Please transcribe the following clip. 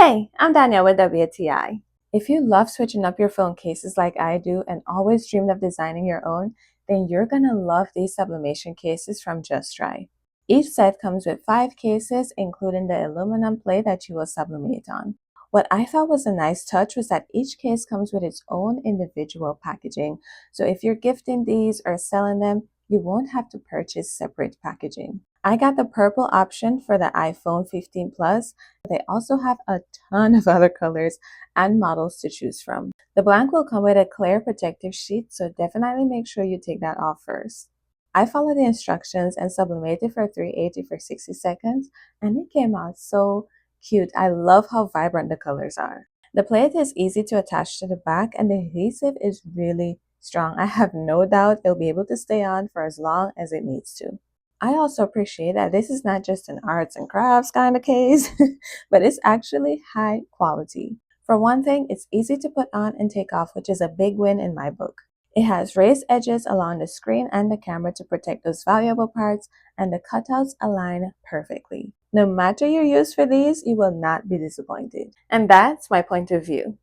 Hey, I'm Danielle with WTI. If you love switching up your phone cases like I do and always dreamed of designing your own, then you're gonna love these sublimation cases from JUSTRY. Each set comes with 5 cases, including the aluminum plate that you will sublimate on. What I thought was a nice touch was that each case comes with its own individual packaging, so if you're gifting these or selling them, you won't have to purchase separate packaging. I got the purple option for the iPhone 15 Plus. They also have a ton of other colors and models to choose from. The blank will come with a clear protective sheet, so definitely make sure you take that off first. I followed the instructions and sublimated for 380 for 60 seconds, and it came out so cute. I love how vibrant the colors are. The plate is easy to attach to the back, and the adhesive is really strong. I have no doubt it'll be able to stay on for as long as it needs to. I also appreciate that this is not just an arts and crafts kind of case, but it's actually high quality. For one thing, it's easy to put on and take off, which is a big win in my book. It has raised edges along the screen and the camera to protect those valuable parts, and the cutouts align perfectly. No matter your use for these, you will not be disappointed. And that's my point of view.